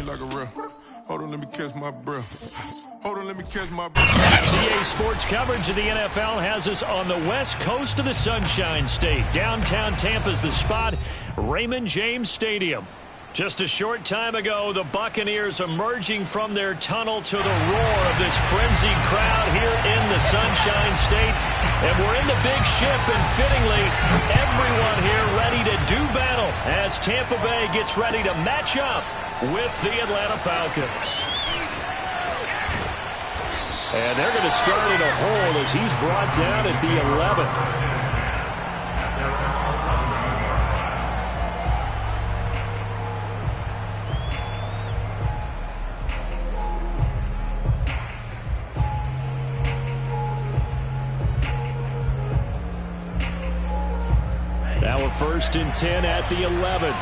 me like a real. Hold on, let me catch my breath. Hold on, let me catch my breath. CA Sports coverage of the NFL has us on the west coast of the Sunshine State. Downtown Tampa's the spot, Raymond James Stadium. Just a short time ago, the Buccaneers emerging from their tunnel to the roar of this frenzied crowd here in the Sunshine State. And we're in the big ship, and fittingly, everyone here ready to do battle as Tampa Bay gets ready to match up with the Atlanta Falcons. And they're going to start in a hole as he's brought down at the 11. Now a 1st and 10 at the 11.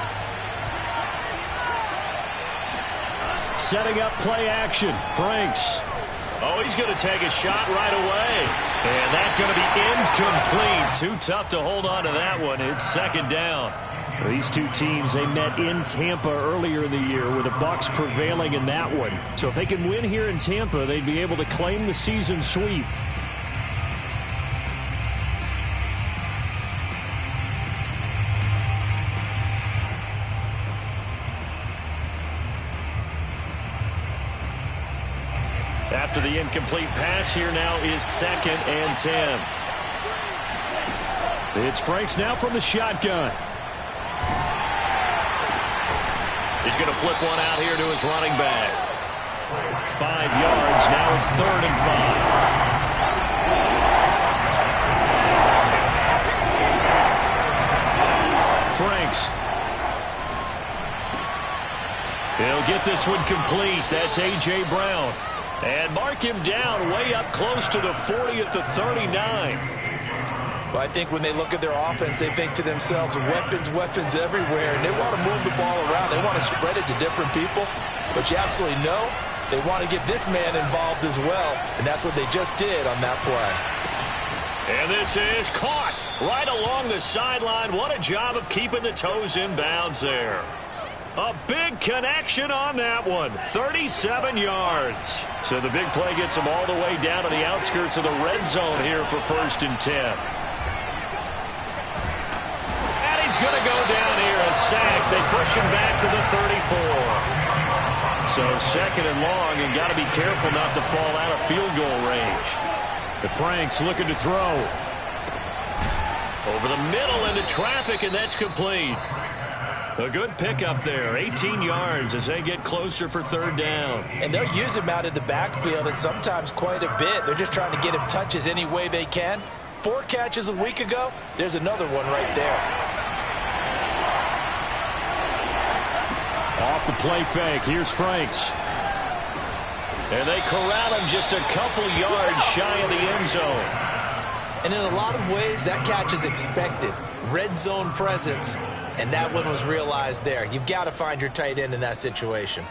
Setting up play action. Franks. Oh, he's going to take a shot right away. And that's going to be incomplete. Too tough to hold on to that one. It's 2nd down. These two teams, they met in Tampa earlier in the year with the Bucs prevailing in that one. So if they can win here in Tampa, they'd be able to claim the season sweep. After the incomplete pass, here now is 2nd and 10. It's Franks now from the shotgun. He's going to flip one out here to his running back. 5 yards. Now it's 3rd and 5. Franks. He'll get this one complete. That's A.J. Brown. And mark him down way up close to the 40 at the 39. Well, I think when they look at their offense, they think to themselves, weapons everywhere. And they want to move the ball around. They want to spread it to different people. But you absolutely know they want to get this man involved as well. And that's what they just did on that play. And this is caught right along the sideline. What a job of keeping the toes in bounds there. A big connection on that one. 37 yards. So the big play gets them all the way down to the outskirts of the red zone here for 1st and 10. And he's going to go down here, a sack. They push him back to the 34. So 2nd and long, and got to be careful not to fall out of field goal range. The Franks looking to throw. Over the middle into traffic, and that's complete. A good pickup there, 18 yards as they get closer for 3rd down. And they'll use him out in the backfield, and sometimes quite a bit. They're just trying to get him touches any way they can. 4 catches a week ago, there's another one right there. Off the play fake, here's Franks. And they corral him just a couple yards shy of the end zone. And in a lot of ways, that catch is expected. Red zone presence. And that one was realized there. You've got to find your tight end in that situation.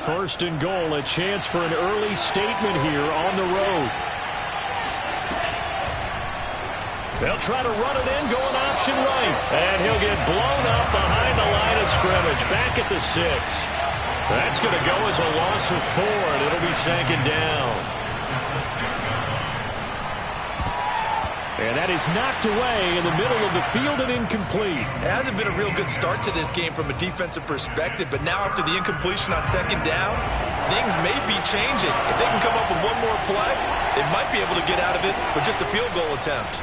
1st and goal, a chance for an early statement here on the road. They'll try to run it in, going option right. And he'll get blown up behind the line of scrimmage, back at the 6. That's going to go as a loss of 4, and it'll be 2nd down. And that is knocked away in the middle of the field and incomplete. It hasn't been a real good start to this game from a defensive perspective, but now after the incompletion on 2nd down, things may be changing. If they can come up with one more play, they might be able to get out of it with just a field goal attempt.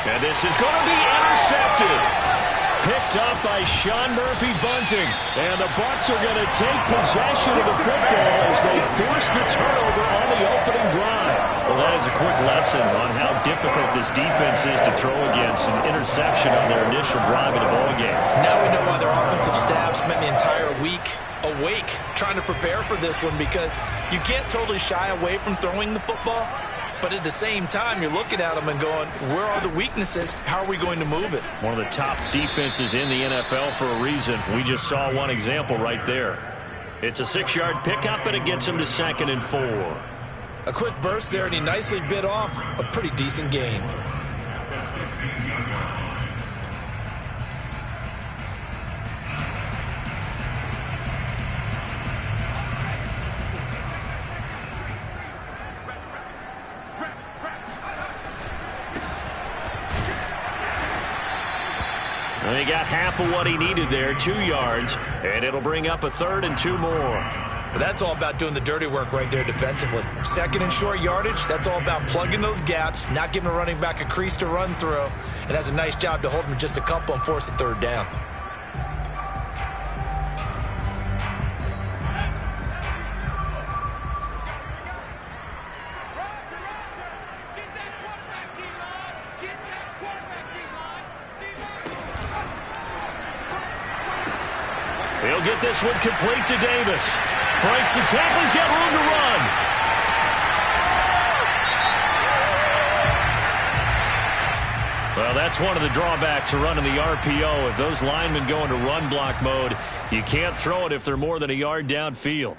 And this is going to be intercepted. Picked up by Sean Murphy-Bunting. And the Bucs are going to take possession of the football as they force the turnover on the opening drive. Well, that is a quick lesson on how difficult this defense is to throw against. An interception on their initial drive of the ballgame. Now we know why their offensive staff spent the entire week awake trying to prepare for this one, because you can't totally shy away from throwing the football. But at the same time, you're looking at them and going, where are the weaknesses? How are we going to move it? One of the top defenses in the NFL for a reason. We just saw one example right there. It's a 6-yard pickup, and it gets him to 2nd and 4. A quick burst there, and he nicely bit off a pretty decent gain. he got half of what he needed there, 2 yards, and it'll bring up a 3rd and 2 more. But that's all about doing the dirty work right there defensively. 2nd and short yardage, that's all about plugging those gaps, not giving a running back a crease to run through, and has a nice job to hold him just a couple and force a 3rd down. He'll get this one complete to Davis. Breaks the tackle. He's got room to run. Well, that's one of the drawbacks of running the RPO. If those linemen go into run block mode, you can't throw it if they're more than a yard downfield.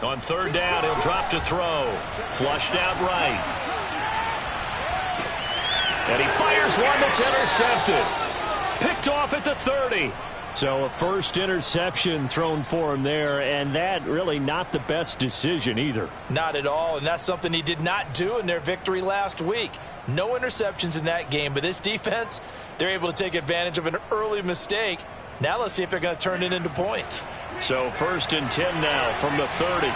On 3rd down, he'll drop to throw. Flushed out right. And he fires one that's intercepted. Picked off at the 30. So a first interception thrown for him there, and that really not the best decision either. Not at all, and that's something he did not do in their victory last week. No interceptions in that game, but this defense, they're able to take advantage of an early mistake. Now let's see if they're going to turn it into points. So 1st and 10 now from the 30.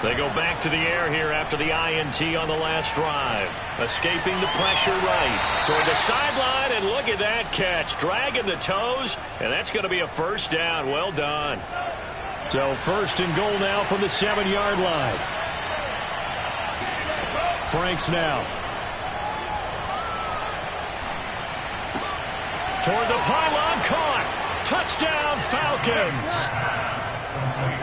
They go back to the air here after the INT on the last drive. Escaping the pressure right toward the sideline, and look at that catch. Dragging the toes, and that's going to be a 1st down. Well done. So 1st and goal now from the 7-yard line. Franks now. Toward the pylon, caught. Touchdown, Falcons.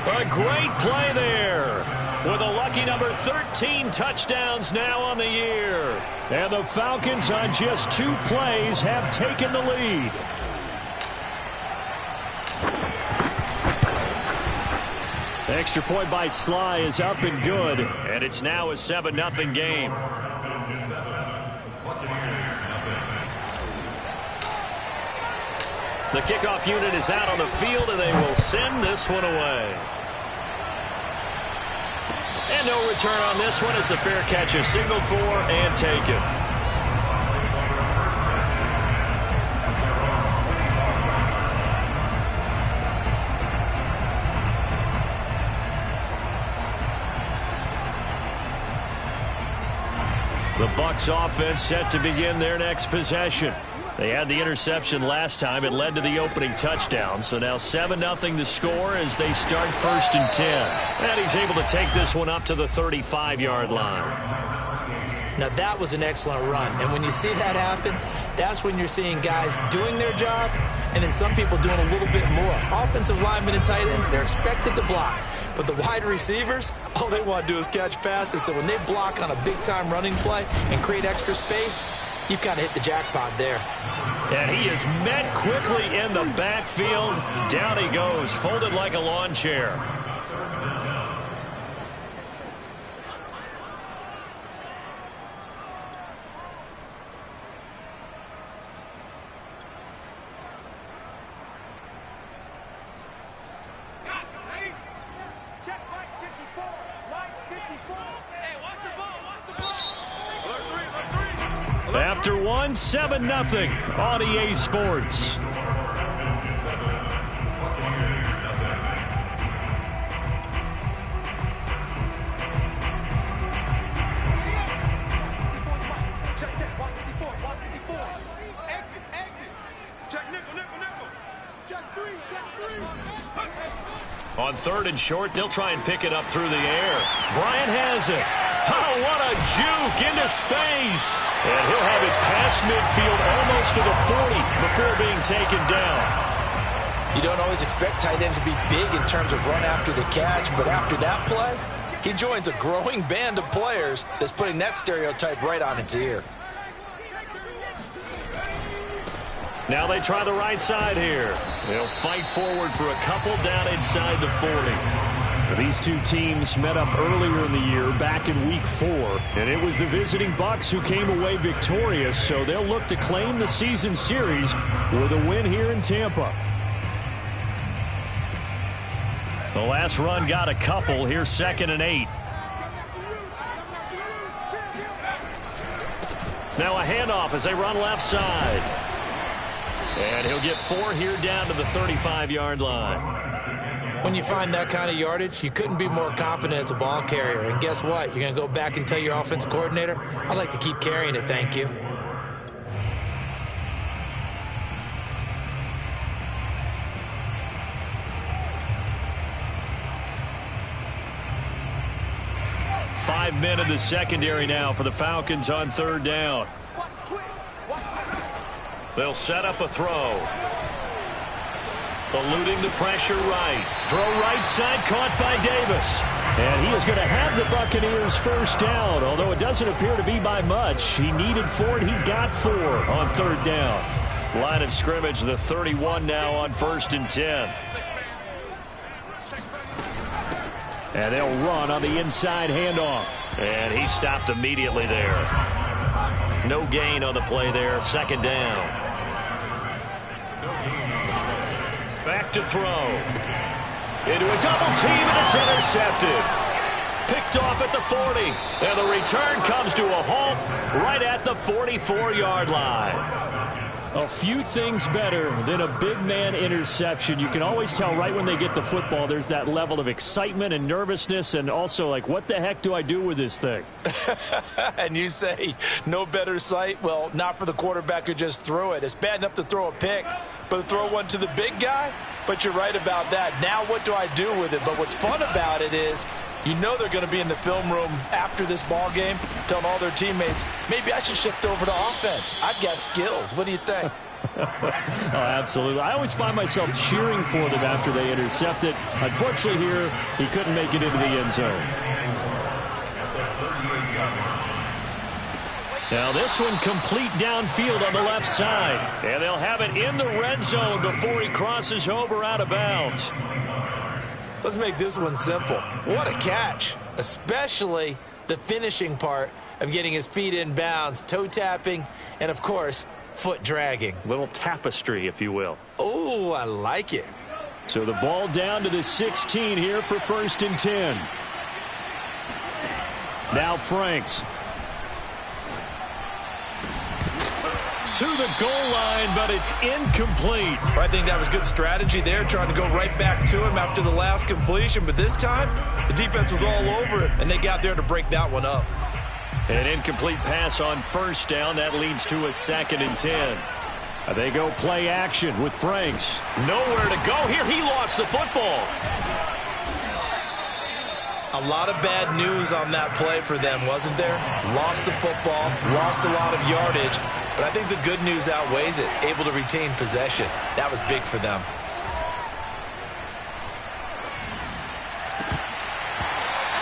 A great play there. With a lucky number 13 touchdowns now on the year. And the Falcons on just 2 plays have taken the lead. Extra point by Sly is up and good. And it's now a 7-0 game. The kickoff unit is out on the field, and they will send this one away. And no return on this one as the fair catch is signaled for and taken. The Bucs offense set to begin their next possession. They had the interception last time. It led to the opening touchdown. So now 7-0 the score as they start 1st and 10. And he's able to take this one up to the 35-yard line. Now that was an excellent run. And when you see that happen, that's when you're seeing guys doing their job and then some people doing a little bit more. Offensive linemen and tight ends, they're expected to block. But the wide receivers, all they want to do is catch passes. So when they block on a big-time running play and create extra space, you've kind of hit the jackpot there. And he is met quickly in the backfield. Down he goes, folded like a lawn chair. After one, 7-0 on EA Sports. On 3rd and short, they'll try and pick it up through the air. Bryant has it. Oh, what a juke into space. And he'll have it past midfield almost to the 40 before being taken down. You don't always expect tight ends to be big in terms of run after the catch, but after that play, He joins a growing band of players that's putting that stereotype right on its ear. Now they try the right side here. They'll fight forward for a couple down inside the 40. These two teams met up earlier in the year, back in Week 4, and it was the visiting Bucks who came away victorious, so they'll look to claim the season series with a win here in Tampa. The last run got a couple. Here's 2nd and 8. Now a handoff as they run left side. And he'll get 4 here down to the 35-yard line. When you find that kind of yardage, you couldn't be more confident as a ball carrier. And guess what? You're going to go back and tell your offensive coordinator, I'd like to keep carrying it, thank you. Five men in the secondary now for the Falcons on 3rd down. They'll set up a throw. Eluding the pressure right. Throw right side caught by Davis. And he is going to have the Buccaneers first down, although it doesn't appear to be by much. He needed 4 and he got 4 on 3rd down. Line of scrimmage, the 31 now on 1st and 10. And they'll run on the inside handoff. And he stopped immediately there. No gain on the play there. 2nd down. Back to throw. Into a double team, and it's intercepted. Picked off at the 40. And the return comes to a halt right at the 44-yard line. A few things better than a big man interception. You can always tell right when they get the football, there's that level of excitement and nervousness, and also like, what the heck do I do with this thing? And you say no better sight? Well, not for the quarterback who just threw it. It's bad enough to throw a pick, but to throw one to the big guy? But you're right about that. Now what do I do with it? But what's fun about it is, you know they're going to be in the film room after this ball game telling all their teammates, maybe I should shift over to offense. I've got skills. What do you think? Oh, absolutely. I always find myself cheering for them after they intercept it. Unfortunately here, he couldn't make it into the end zone. Now this one complete downfield on the left side. And they'll have it in the red zone before he crosses over out of bounds. Let's make this one simple. What a catch, especially the finishing part of getting his feet in bounds, toe tapping, and, of course, foot dragging. Little tapestry, if you will. Oh, I like it. So the ball down to the 16 here for 1st and 10. Now Franks. To the goal line, but it's incomplete. I think that was good strategy there, trying to go right back to him after the last completion. But this time, the defense was all over it, and they got there to break that one up. An incomplete pass on 1st down. That leads to a 2nd and 10. They go play action with Franks. Nowhere to go here. He lost the football. A lot of bad news on that play for them, wasn't there? Lost the football, lost a lot of yardage. But I think the good news outweighs it. Able to retain possession. That was big for them.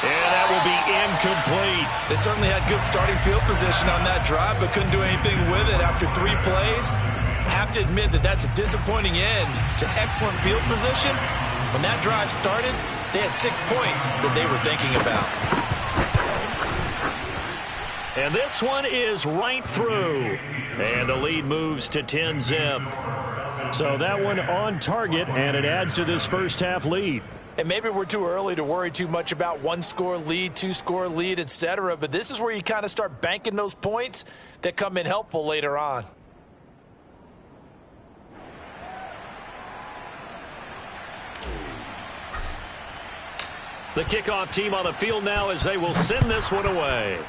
And that will be incomplete. They certainly had good starting field position on that drive, but couldn't do anything with it after 3 plays. Have to admit that that's a disappointing end to excellent field position. When that drive started, they had 6 points that they were thinking about. And this one is right through. And the lead moves to 10-zip. So that one on target, and it adds to this first half lead. And maybe we're too early to worry too much about 1-score lead, 2-score lead, etc. But this is where you kind of start banking those points that come in helpful later on. The kickoff team on the field now as they will send this one away.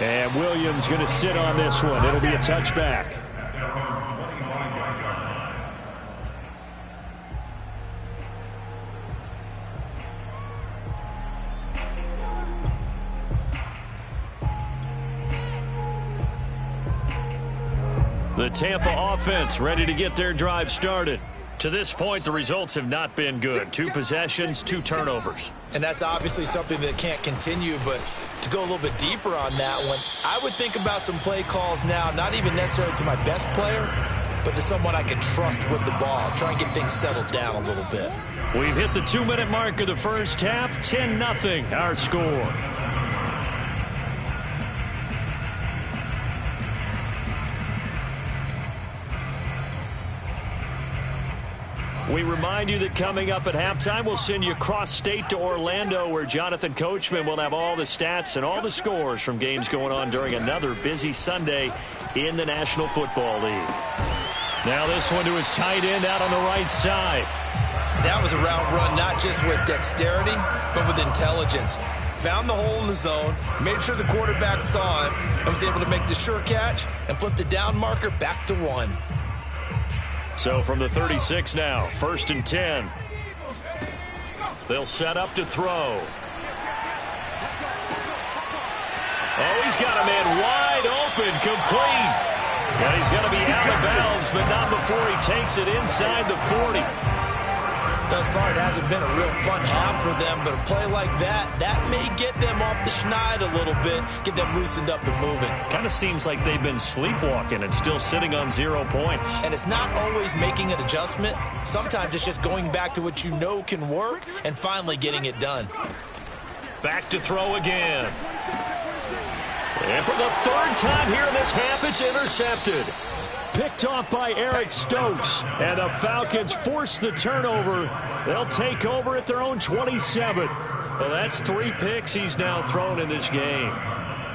And Williams going to sit on this one. It'll be a touchback. The Tampa offense ready to get their drive started. To this point, the results have not been good. 2 possessions, 2 turnovers. And that's obviously something that can't continue, but to go a little bit deeper on that one, I would think about some play calls now, not even necessarily to my best player, but to someone I can trust with the ball. Try and get things settled down a little bit. We've hit the 2-minute mark of the first half. 10-0 our score. We remind you that coming up at halftime, we'll send you cross-state to Orlando, where Jonathan Coachman will have all the stats and all the scores from games going on during another busy Sunday in the National Football League. Now this one to his tight end out on the right side. That was a route run not just with dexterity, but with intelligence. Found the hole in the zone, made sure the quarterback saw him, and was able to make the sure catch and flip the down marker back to 1. So from the 36 now, 1st and 10. They'll set up to throw. Oh, he's got a man wide open, complete. And he's going to be out of bounds, but not before he takes it inside the 40. Thus far, it hasn't been a real fun half for them, but a play like that may get them off the schneid a little bit, get them loosened up and moving. Kind of seems like they've been sleepwalking and still sitting on 0 points. And it's not always making an adjustment. Sometimes it's just going back to what you know can work and finally getting it done. Back to throw again. And for the 3rd time here in this half, it's intercepted. Picked off by Eric Stokes. And the Falcons force the turnover. They'll take over at their own 27. Well, that's 3 picks he's now thrown in this game.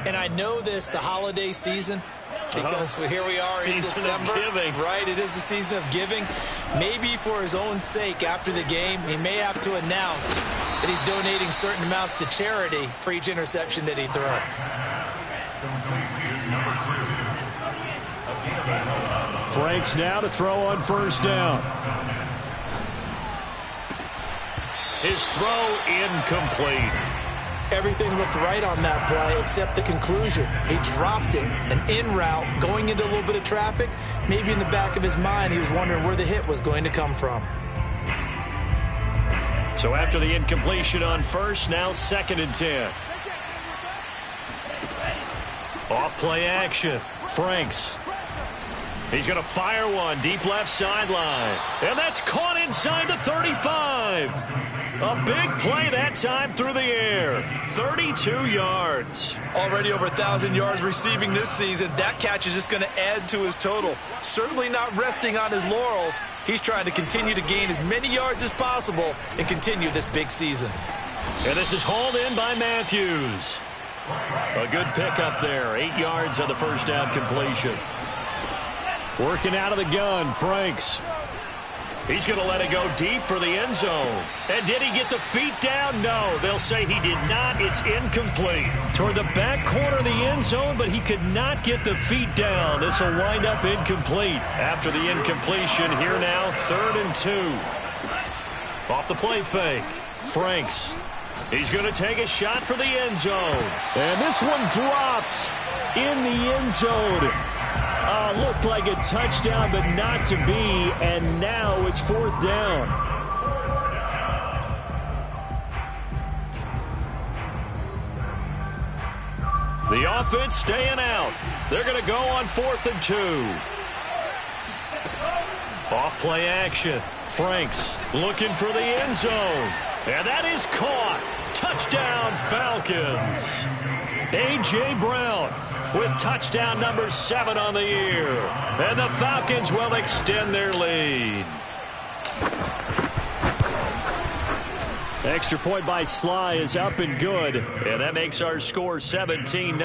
And I know this, the holiday season, because here we are in December. Right, it is the season of giving. Maybe for his own sake after the game, he may have to announce that he's donating certain amounts to charity for each interception that he throws. Franks now to throw on 1st down. His throw incomplete. Everything looked right on that play except the conclusion. He dropped it, an in route, going into a little bit of traffic. Maybe in the back of his mind, he was wondering where the hit was going to come from. So after the incompletion on 1st, now 2nd and 10. Off play action. Franks. He's going to fire one deep left sideline. And that's caught inside the 35. A big play that time through the air. 32 yards. Already over 1,000 yards receiving this season. That catch is just going to add to his total. Certainly not resting on his laurels. He's trying to continue to gain as many yards as possible and continue this big season. And this is hauled in by Matthews. A good pickup there. 8 yards on the 1st down completion. Working out of the gun, Franks. He's going to let it go deep for the end zone. And did he get the feet down? No, they'll say he did not. It's incomplete. Toward the back corner of the end zone, but he could not get the feet down. This will wind up incomplete. After the incompletion, here now, 3rd and 2. Off the play fake, Franks. He's going to take a shot for the end zone. And this one dropped in the end zone. Looked like a touchdown, but not to be. And now it's 4th down. The offense staying out. They're going to go on 4th and 2. Off play action. Franks looking for the end zone. And that is caught. Touchdown, Falcons. A.J. Brown with touchdown number 7 on the year. And the Falcons will extend their lead. Extra point by Sly is up and good. And that makes our score 17-0.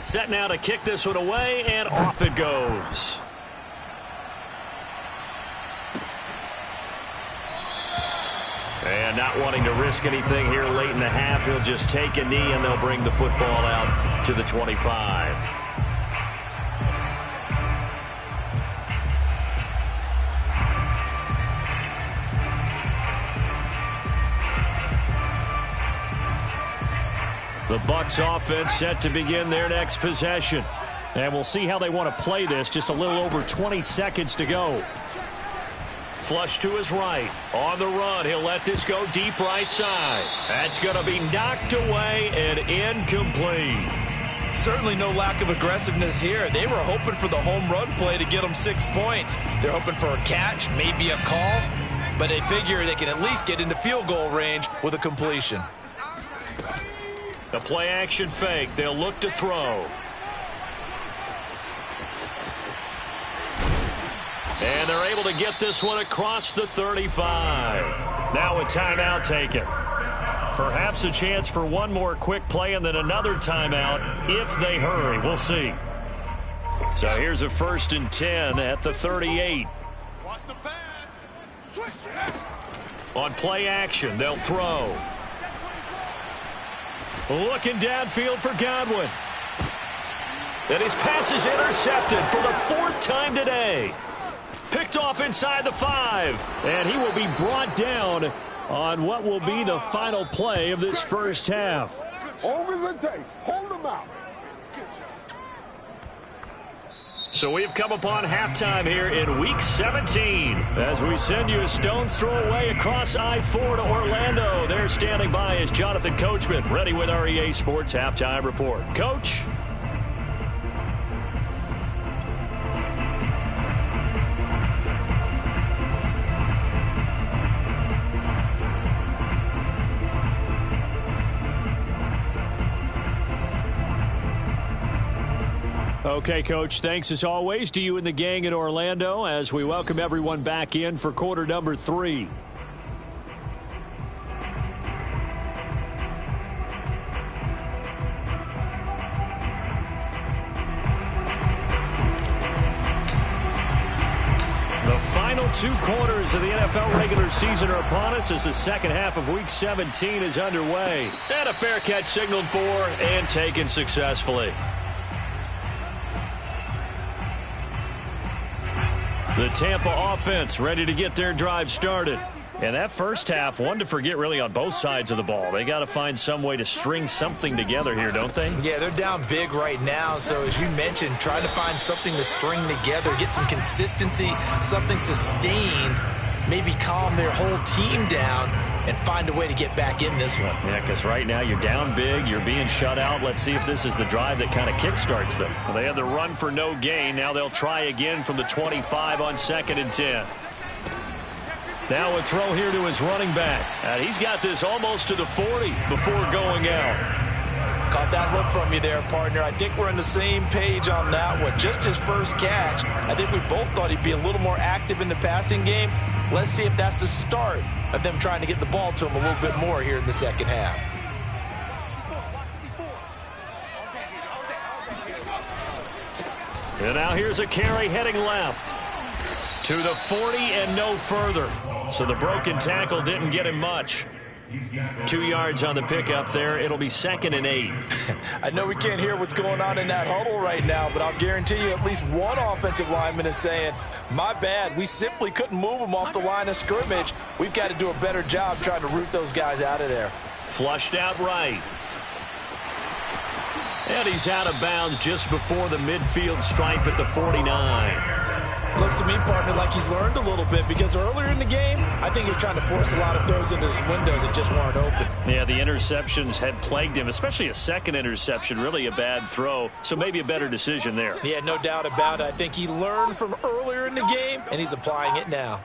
Set now to kick this one away, and off it goes. And not wanting to risk anything here late in the half, he'll just take a knee, and they'll bring the football out to the 25. The Bucs offense set to begin their next possession. And we'll see how they want to play this. Just a little over 20 seconds to go. Flush to his right. On the run, he'll let this go deep right side. That's going to be knocked away and incomplete. Certainly no lack of aggressiveness here. They were hoping for the home run play to get them 6 points. They're hoping for a catch, maybe a call, but they figure they can at least get into field goal range with a completion. The play action fake. They'll look to throw. And they're able to get this one across the 35. Now a timeout taken. Perhaps a chance for one more quick play and then another timeout if they hurry. We'll see. So here's a 1st and 10 at the 38. Watch the pass. Switch. On play action, they'll throw. Looking downfield for Godwin. And his pass is intercepted for the 4th time today. Picked off inside the 5. And he will be brought down on what will be the final play of this first half. Over the tape. Hold him out. So we've come upon halftime here in Week 17 as we send you a stone's throw away across I-4 to Orlando. There standing by is Jonathan Coachman, ready with our EA Sports Halftime Report. Coach? Okay, Coach, thanks as always to you and the gang in Orlando as we welcome everyone back in for quarter number 3. The final 2 quarters of the NFL regular season are upon us as the second half of Week 17 is underway. And a fair catch signaled for and taken successfully. The Tampa offense ready to get their drive started. And that first half, one to forget really on both sides of the ball. They got to find some way to string something together here, don't they? Yeah, they're down big right now. So as you mentioned, trying to find something to string together, get some consistency, something sustained, maybe calm their whole team down and find a way to get back in this one. Yeah, because right now you're down big, you're being shut out. Let's see if this is the drive that kind of kickstarts them. Well, they had the run for no gain. Now they'll try again from the 25 on 2nd and 10. Now a throw here to his running back. And he's got this almost to the 40 before going out. Caught that look from you there, partner. I think we're on the same page on that one. Just his first catch. I think we both thought he'd be a little more active in the passing game. Let's see if that's the start of them trying to get the ball to him a little bit more here in the second half. And now here's a carry heading left to the 40 and no further. So the broken tackle didn't get him much. 2 yards on the pickup there. It'll be 2nd and 8. I know we can't hear what's going on in that huddle right now, but I'll guarantee you at least one offensive lineman is saying, my bad, we simply couldn't move them off the line of scrimmage. We've got to do a better job trying to root those guys out of there. Flushed out right. And he's out of bounds just before the midfield stripe at the 49. Looks to me, partner, like he's learned a little bit because earlier in the game, I think he was trying to force a lot of throws into his windows that just weren't open. Yeah, the interceptions had plagued him, especially a second interception, really a bad throw. So maybe a better decision there. Yeah, no doubt about it. I think he learned from earlier in the game, and he's applying it now.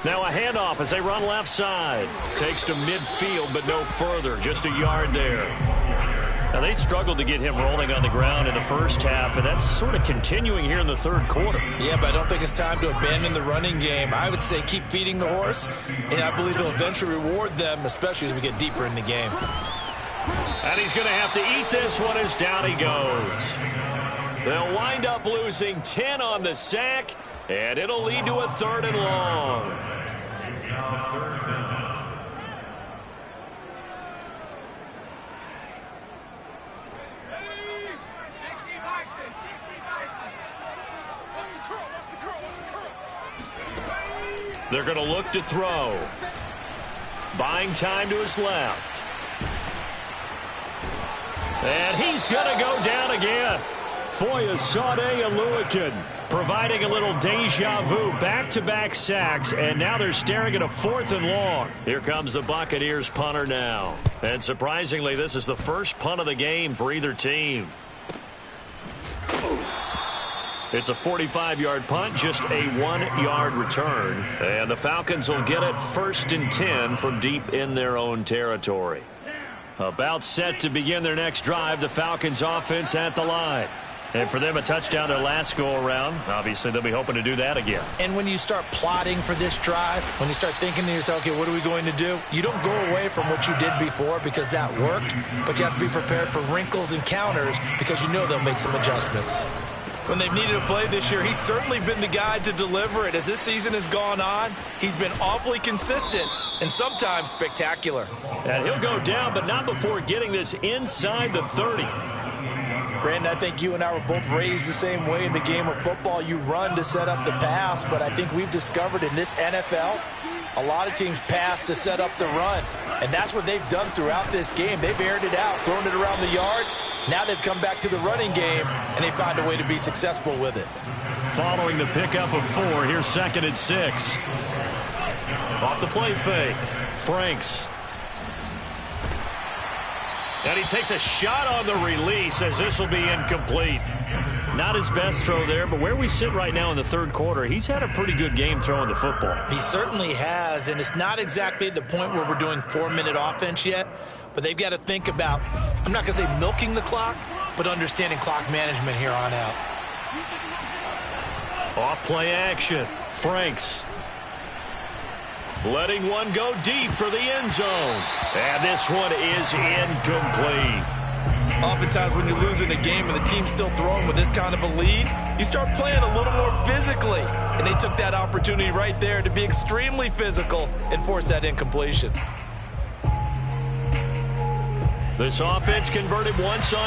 Now a handoff as they run left side. Takes to midfield, but no further. Just a yard there. Now, they struggled to get him rolling on the ground in the first half, and that's sort of continuing here in the third quarter. Yeah, but I don't think it's time to abandon the running game. I would say keep feeding the horse, and I believe he'll eventually reward them, especially as we get deeper in the game. And he's going to have to eat this one as down he goes. They'll wind up losing 10 on the sack, and it'll lead to a 3rd and long. They're going to look to throw. Buying time to his left. And he's going to go down again. Foyesade Oluokun providing a little deja vu. Back-to-back sacks, and now they're staring at a 4th and long. Here comes the Buccaneers punter now. And surprisingly, this is the first punt of the game for either team. It's a 45-yard punt, just a 1-yard return. And the Falcons will get it 1st and 10 from deep in their own territory. About set to begin their next drive, the Falcons offense at the line. And for them, a touchdown their last go-around. Obviously, they'll be hoping to do that again. And when you start plotting for this drive, when you start thinking to yourself, okay, what are we going to do? You don't go away from what you did before because that worked, but you have to be prepared for wrinkles and counters because you know they'll make some adjustments. When they've needed a play this year, he's certainly been the guy to deliver it. As this season has gone on, he's been awfully consistent and sometimes spectacular. And he'll go down, but not before getting this inside the 30. Brandon, I think you and I were both raised the same way in the game of football. You run to set up the pass, but I think we've discovered in this NFL, a lot of teams pass to set up the run. And that's what they've done throughout this game. They've aired it out, thrown it around the yard. Now they've come back to the running game, and they found a way to be successful with it. Following the pickup of 4, here's 2nd and 6. Off the play fake, Franks. And he takes a shot on the release as this will be incomplete. Not his best throw there, but where we sit right now in the 3rd quarter, he's had a pretty good game throwing the football. He certainly has, and it's not exactly at the point where we're doing 4-minute offense yet, but they've got to think about, I'm not going to say milking the clock, but understanding clock management here on out. Off play action, Franks. Letting one go deep for the end zone. And this one is incomplete. Oftentimes when you're losing a game and the team's still throwing with this kind of a lead, you start playing a little more physically. And they took that opportunity right there to be extremely physical and force that incompletion. This offense converted once on